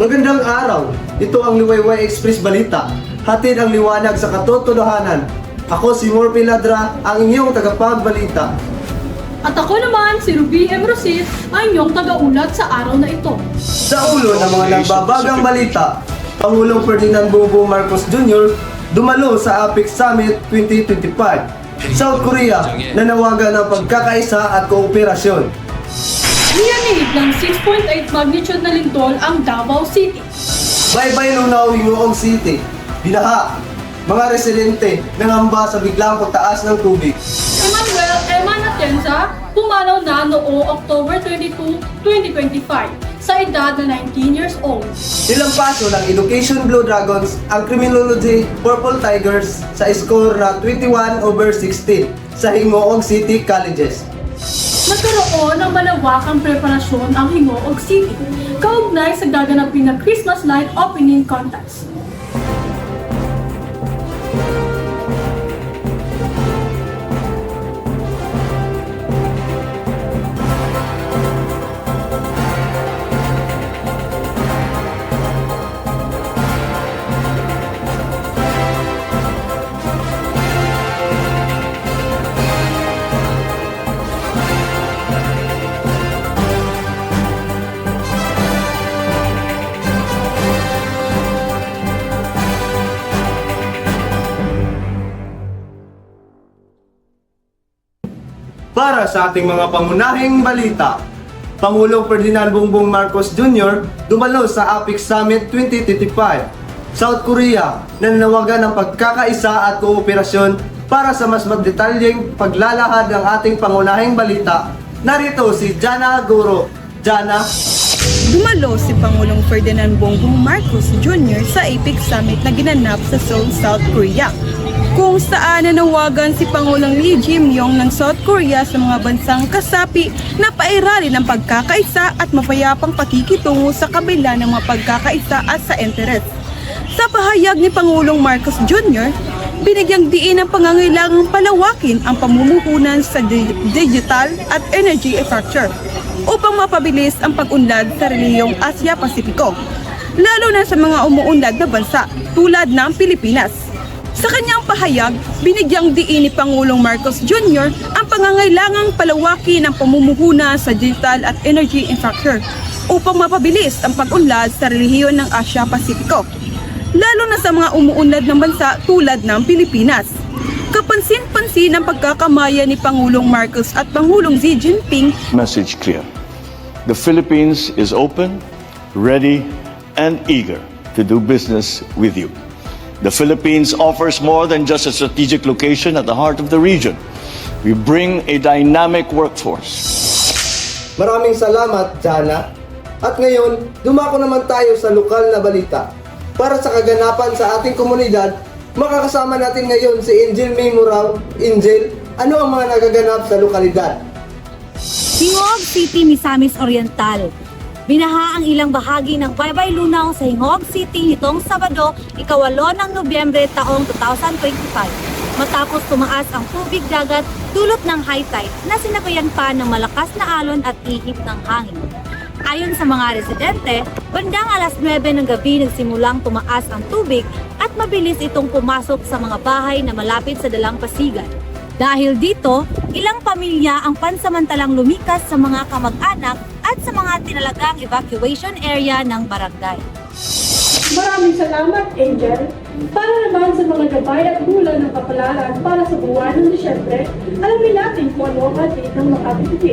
Magandang araw! Ito ang Liwayway Express Balita. Hatid ang liwanag sa katotohanan. Ako si Morphy Ladra, ang inyong tagapagbalita. At ako naman si Ruby M. Rosit, ang inyong tagaulat sa araw na ito. Sa ulo ng mga nagbabagang balita, Pangulong Ferdinand Bongbong Marcos Jr. dumalo sa APEC Summit 2025. South Korea nanawagan ng pagkakaisa at kooperasyon. Niyanig ng 6.8 magnitude na lindol ang Davao City. Baybay Lunaw, Hingoong City. Binaha. Mga residente nangamba sa biglang pagtaas ng tubig. Emmanuel Eman Atienza pumanaw na noong October 22, 2025 sa edad na 19 years old. Nilampaso ng Education Blue Dragons ang Criminology Purple Tigers sa score na 21/16 sa Hingoong City Colleges. Nagkaroon ng malawakang preparasyon ang Hingoog City, kaugnay sa gaganapin na Christmas Light Opening Contest. Para sa ating mga pangunahing balita, Pangulong Ferdinand Bongbong Marcos Jr. dumalo sa APEC Summit 2025. South Korea nananawagan ng pagkakaisa at kooperasyon para sa mas magdetalyeng paglalahad ng ating pangunahing balita. Narito si Jana Guro. Jana. Dumalo si Pangulong Ferdinand Bongbong Marcos Jr. sa APEC Summit na ginanap sa Seoul, South Korea, kung saan nanawagan si Pangulong Lee Jae-myung ng South Korea sa mga bansang kasapi na pairalin ng pagkakaisa at mapayapang pakikitungo sa kabila ng mga pagkakaisa at sa interes. Sa pahayag ni Pangulong Marcos Jr., binigyang diin ang pangangailangang palawakin ang pamumuhunan sa digital at energy infrastructure upang mapabilis ang pag-unlad sa relihiyong Asia-Pasipiko, lalo na sa mga umuunlad na bansa tulad ng Pilipinas. Sa kanyang pahayag, binigyang diin ni Pangulong Marcos Jr. ang pangangailangang palawakin ang pamumuhunan sa digital at energy infrastructure upang mapabilis ang pag-unlad sa relihiyon ng Asia-Pasipiko, lalo na sa mga umuunlad ng bansa tulad ng Pilipinas. Kapansin-pansin ang pagkakamayan ni Pangulong Marcos at Pangulong Xi Jinping. Message clear. The Philippines is open, ready, and eager to do business with you. The Philippines offers more than just a strategic location at the heart of the region. We bring a dynamic workforce. Maraming salamat, Jana. At ngayon, dumako naman tayo sa lokal na balita. Para sa kaganapan sa ating komunidad, makakasama natin ngayon si Angel May Murao. Angel, ano ang mga nagaganap sa lokalidad? Hingoog City, Misamis Oriental. Binaha ang ilang bahagi ng Baybay Lunaw sa Hingoog City nitong Sabado, 8 ng Nobyembre taong 2025. Matapos tumaas ang tubig dagat dulot ng high tide na sinabayan pa ng malakas na alon at ihip ng hangin. Ayon sa mga residente, bandang alas 9 ng gabi nagsimulang tumaas ang tubig at mabilis itong pumasok sa mga bahay na malapit sa dalampasigan. Dahil dito, ilang pamilya ang pansamantalang lumikas sa mga kamag-anak at sa mga tinalagang evacuation area ng barangay. Maraming salamat, Angel. Para naman sa mga gabay at hula ng kapalaran para sa buwan ng Disyembre, alamin natin kung ano ang ating ng Makati TV.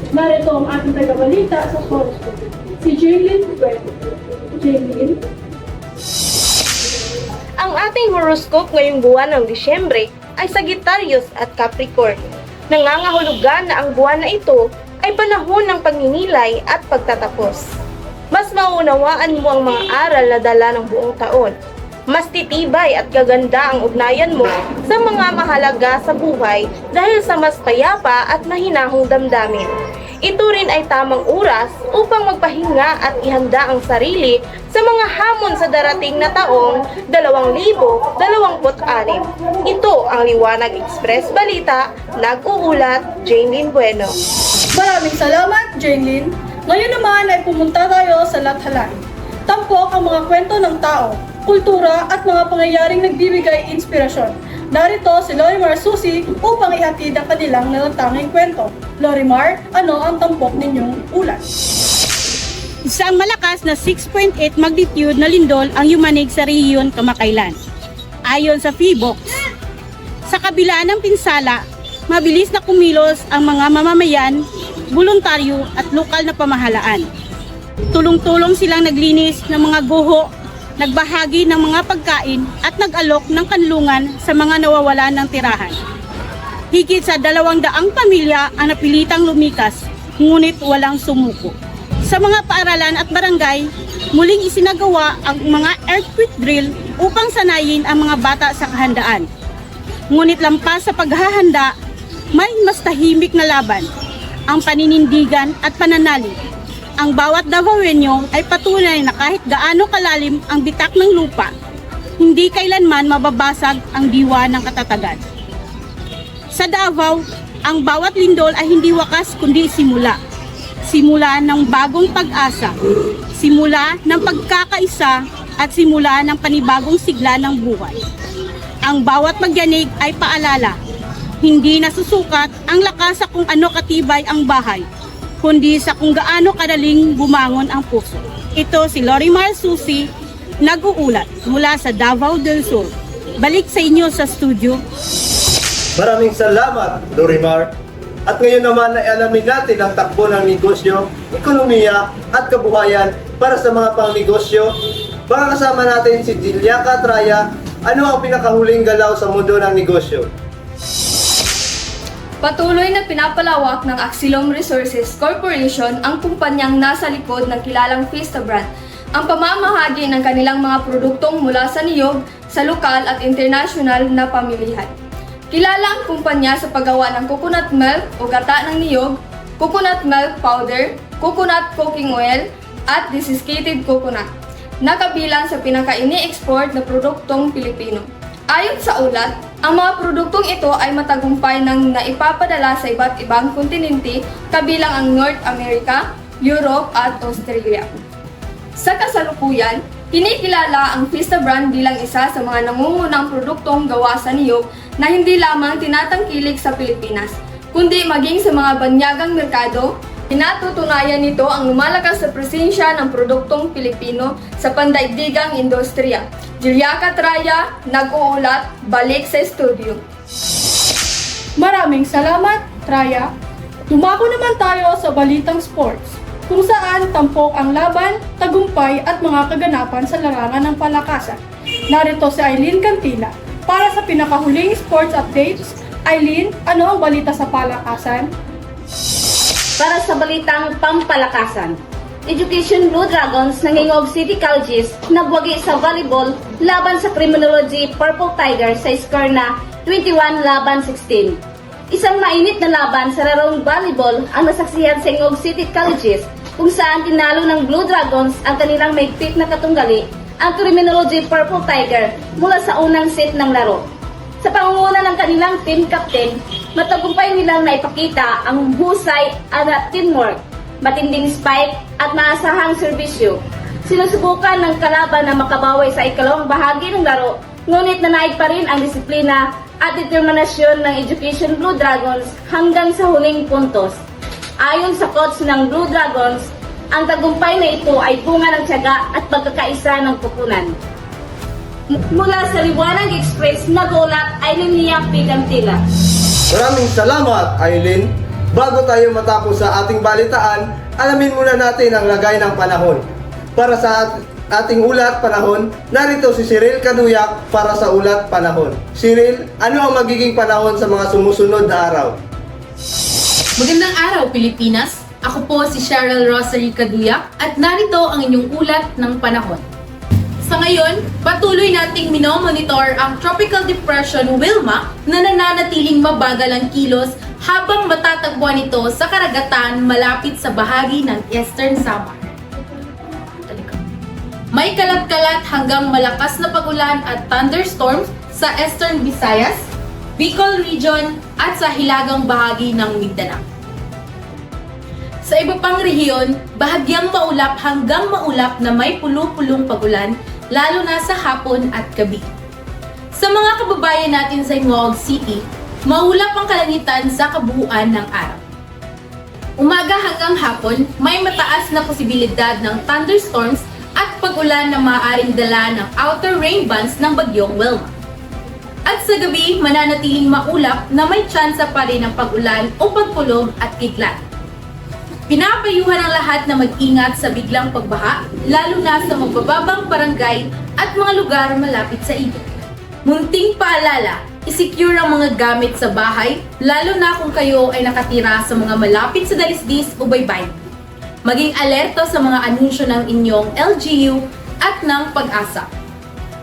Narito ang ating tagabalita sa horoscope, si Jaylin Bueno. Jaylin? Ang ating horoscope ngayong buwan ng Disyembre ay Sagittarius at Capricorn. Nangangahulugan na ang buwan na ito ay panahon ng pagninilay at pagtatapos. Mas mauunawaan mo ang mga aral na dala ng buong taon. Mas titibay at gaganda ang ugnayan mo sa mga mahalaga sa buhay dahil sa mas payapa at mahinahong damdamin. Ito rin ay tamang oras upang magpahinga at ihanda ang sarili sa mga hamon sa darating na taong 2026. Ito ang Liwanag Express Balita, nag-uulat, Jaylin Bueno. Maraming salamat, Jaylin. Ngayon naman ay pumunta tayo sa Lathalay. Tampok ang mga kwento ng tao, kultura at mga pangyayaring nagbibigay inspirasyon. Narito si Lorimar Susi upang ihatid ang kanilang natatanging kwento. Lorimar, ano ang tampok ninyong ulat? Isang malakas na 6.8 magnitude na lindol ang yumanig sa rehiyon kamakailan. Ayon sa PHIVOLCS, sa kabila ng pinsala, mabilis na kumilos ang mga mamamayan, voluntaryo at lokal na pamahalaan. Tulong-tulong silang naglinis ng mga guho, nagbahagi ng mga pagkain at nag-alok ng kanlungan sa mga nawawalan ng tirahan. Higit sa 200 pamilya ang napilitang lumikas, ngunit walang sumuko. Sa mga paaralan at barangay, muling isinagawa ang mga earthquake drill upang sanayin ang mga bata sa kahandaan. Ngunit lampas sa paghahanda, may mas tahimik na laban, ang paninindigan at pananalig. Ang bawat Davaoenyo ay patunay na kahit gaano kalalim ang bitak ng lupa, hindi kailanman mababasag ang diwa ng katatagan. Sa Davao, ang bawat lindol ay hindi wakas kundi simula. Simula ng bagong pag-asa, simula ng pagkakaisa at simula ng panibagong sigla ng buhay. Ang bawat pagyanig ay paalala, hindi nasusukat ang lakas sa kung ano katibay ang bahay, kundi sa kung gaano kadaling bumangon ang puso. Ito si Lorimar Susi, nag-uulat mula sa Davao del Sur. Balik sa inyo sa studio. Maraming salamat, Lorimar. At ngayon naman ay alamin natin ang takbo ng negosyo, ekonomiya at kabuhayan para sa mga pangnegosyo. Baka kasama natin si Juliaca Traya. Ano ang pinakahuling galaw sa mundo ng negosyo? Patuloy na pinapalawak ng Axilom Resources Corporation ang kumpanyang nasa likod ng kilalang Fiesta brand, ang pamamahagi ng kanilang mga produktong mula sa niyog sa lokal at international na pamilihan. Kilala ang kumpanya sa paggawa ng coconut milk o gata ng niyog, coconut milk powder, coconut cooking oil, at desiccated coconut, na kabilang sa pinaka-ini-export na produktong Pilipino. Ayon sa ulat, ang mga produktong ito ay matagumpay nang naipapadala sa iba't ibang kontinente kabilang ang North America, Europe at Australia. Sa kasalukuyan, kinikilala ang Fiesta brand bilang isa sa mga nangungunang produktong gawa sa niyog na hindi lamang tinatangkilik sa Pilipinas, kundi maging sa mga banyagang merkado. Pinatutunayan nito ang lumalakas sa presensya ng produktong Pilipino sa pandaigdigang industriya. Juliaca Traya, nag-uulat, balik sa studio. Maraming salamat, Traya. Dumako naman tayo sa balitang sports, kung saan tampok ang laban, tagumpay at mga kaganapan sa larangan ng palakasan. Narito si Eileen Cantila para sa pinakahuling sports updates. Eileen, ano ang balita sa palakasan? Para sa balitang pampalakasan, Education Blue Dragons ng Ingog City Colleges nagwagi sa volleyball laban sa Criminology Purple Tiger sa score na 21-16. Isang mainit na laban sa larong volleyball ang nasaksihan sa Ingog City Colleges kung saan tinalo ng Blue Dragons ang kanilang maigpit na katunggali ang Criminology Purple Tiger mula sa unang set ng laro. Sa pangunguna ng kanilang team captain, matagumpay nilang naipakita ang husay at teamwork, matinding spike at maasahang serbisyo. Sinusubukan ng kalaban na makabawi sa ikalawang bahagi ng laro, ngunit nanaig pa rin ang disiplina at determinasyon ng Education Blue Dragons hanggang sa huling puntos. Ayon sa coach ng Blue Dragons, ang tagumpay na ito ay bunga ng tiyaga at pagkakaisa ng pupunan. Mula sa Liwanag Express, nag-ulat Eileen Nia Pigantila. Maraming salamat, Eileen. Bago tayo matapos sa ating balitaan, alamin muna natin ang lagay ng panahon. Para sa ating ulat panahon, narito si Cyril Caduyak para sa ulat panahon. Cyril, ano ang magiging panahon sa mga sumusunod na araw? Magandang araw, Pilipinas! Ako po si Cheryl Rosary Caduyak at narito ang inyong ulat ng panahon. Sa ngayon, patuloy nating minomonitor ang Tropical Depression Wilma na nananatiling mabagal ang kilos habang matatagpuan ito sa karagatan malapit sa bahagi ng Eastern Samar. May kalat-kalat hanggang malakas na pagulan at thunderstorms sa Eastern Visayas, Bicol Region at sa hilagang bahagi ng Mindanao. Sa iba pang rehiyon, bahagyang maulap hanggang maulap na may pulo-pulong pagulan, lalo na sa hapon at gabi. Sa mga kababayan natin sa Hingoog City, maulap ang kalangitan sa kabuuan ng araw. Umaga hanggang hapon, may mataas na posibilidad ng thunderstorms at pag-ulan na maaaring dala ng outer rain bands ng bagyong Wilma. At sa gabi, mananatiling maulap na may tsansa pa rin ng pag-ulan o pagkulog at kidlat. Pinapayuhan ang lahat na mag-ingat sa biglang pagbaha, lalo na sa magbababang barangay at mga lugar malapit sa ilog. Munting paalala, isecure ang mga gamit sa bahay, lalo na kung kayo ay nakatira sa mga malapit sa dalisdis o baybay. Maging alerto sa mga anunsyo ng inyong LGU at ng Pag-asa.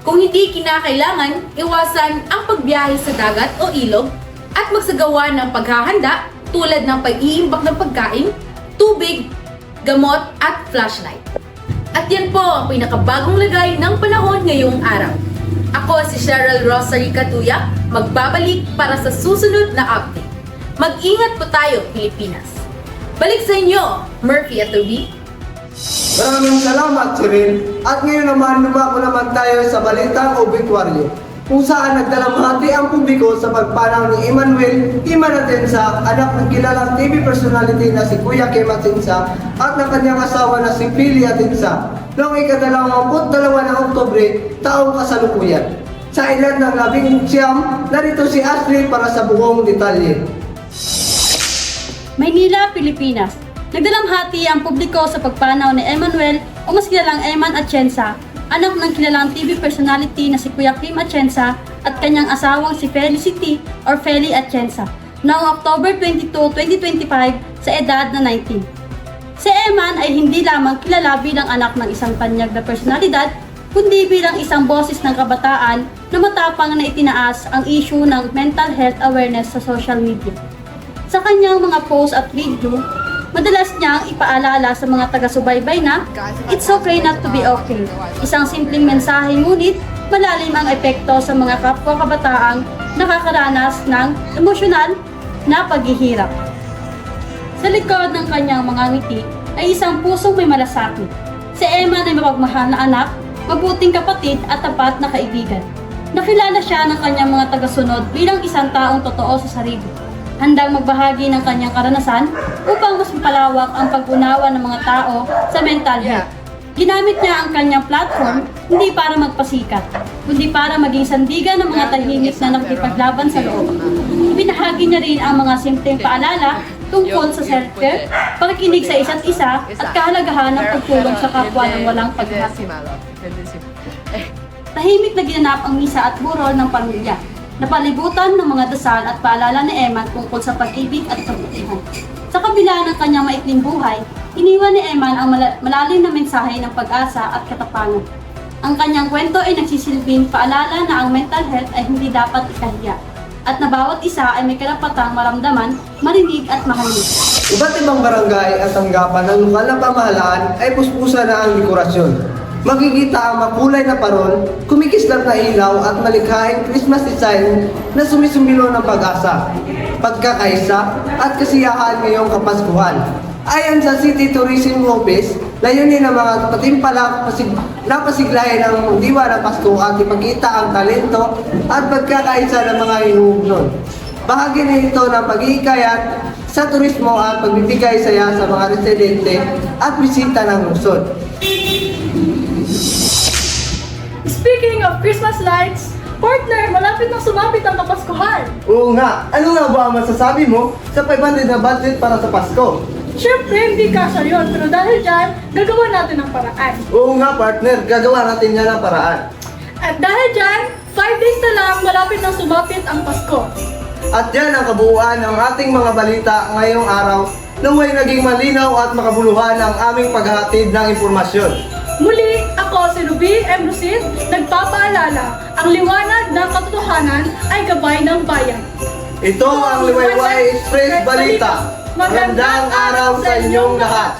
Kung hindi kinakailangan, iwasan ang pagbiyahe sa dagat o ilog at magsagawa ng paghahanda tulad ng pag-iimbak ng pagkain, tubig, gamot at flashlight. At yan po ang pinakabagong lagay ng panahon ngayong araw. Ako si Cheryl Rosary Kaduyak, magbabalik para sa susunod na update. Mag-ingat po tayo, Pilipinas! Balik sa inyo, Murphy at Ruby. Maraming salamat, Cheryl. At ngayon naman, lumako naman tayo sa balitang obituaryo, kung saan nagdalamhati ang publiko sa pagpanaw ni Emmanuel Iman Atienza, anak ng kilalang TV personality na si Kuya Kim Atienza at ng kanyang asawa na si Pili Atienza noong ika-22 ng Oktubre, taong kasalukuyan. Sa edad ng 19, narito si Ashley para sa buong detalye. Maynila, Pilipinas. Nagdalamhati ang publiko sa pagpanaw ni Emmanuel o mas kilalang Eman Atienza, anak ng kilalang TV personality na si Kuya Kim Atienza at kanyang asawang si Felicity or Feli Atienza noong October 22, 2025 sa edad na 19. Si Eman ay hindi lamang kilala bilang anak ng isang tanyag na personalidad, kundi bilang isang boses ng kabataan na matapang na itinaas ang issue ng mental health awareness sa social media. Sa kanyang mga post at video, madalas niyang ipaalala sa mga taga-subaybay na it's okay not to be okay. Isang simpleng mensahe ngunit malalim ang epekto sa mga kapwa kabataang nakakaranas ng emosyonal na paghihirap. Sa likod ng kanyang mga ngiti ay isang pusong may malasakit. Si Emma ay mapagmahal na anak, mabuting kapatid at tapat na kaibigan. Nakilala siya ng kanyang mga tagasunod bilang isang taong totoo sa sarili. Handang magbahagi ng kanyang karanasan upang mas mapalawak ang pag-unawa ng mga tao sa mental health. Ginamit niya ang kanyang platform hindi para magpasikat, kundi para maging sandigan ng mga tahimik na nakikipaglaban sa loob. Ibinahagi niya rin ang mga simpleng paalala tungkol sa self-care, pakikinig sa isa't isa at kahalagahan ng pagtulong sa kapwa ng walang paghati. Tahimik na ginanap ang misa at burol ng pamilya, napalibutan ng mga dasal at paalala ni Eman tungkol sa pag-ibig at kabutihan. Sa kabila ng kanyang maikling buhay, iniwan ni Eman ang malalim na mensahe ng pag-asa at katapangan. Ang kanyang kwento ay nagsisilbing paalala na ang mental health ay hindi dapat ikahiya at na bawat isa ay may karapatang maramdaman, marinig at mahalin. Iba't ibang barangay at tanggapan ng lokal na pamahalaan ay puspusan na ang dekorasyon. Makikita ang makulay na parol, kumikislap na ilaw at malikhaing Christmas design na sumisumbilo ng pag-asa, pagkakaisa at kasiyahan ngayong Kapaskuhan. Ayon sa City Tourism Office, layunin ng mga katimpalak na pasiglayan ang diwa ng Pasko at ipakita ang talento at pagkakaisa ng mga hinuhugnon. Bahagi na ito ng pag-iikayat sa turismo at pagbibigay saya sa mga residente at bisita ng lungsod. Speaking of Christmas lights, partner, malapit nang sumapit ang Kapaskuhan. Oo nga, ano nga ba ang masasabi mo sa 500 na budget para sa Pasko? Siyempre, hindi kasya yun, pero dahil dyan, gagawa natin ng paraan. Oo nga partner, gagawa natin yan ng paraan. At dahil dyan, 5 days na lang malapit nang sumapit ang Pasko. At yan ang kabuuan ng ating mga balita ngayong araw naway naging malinaw at makabuluhan ang aming paghahatid ng impormasyon. Muli, ako si Ruby M. Rusin, nagpapaalala, ang liwanag ng katotohanan ay gabay ng bayan. Ito ang Liwayway Express Balita. Magandang araw sa inyong lahat!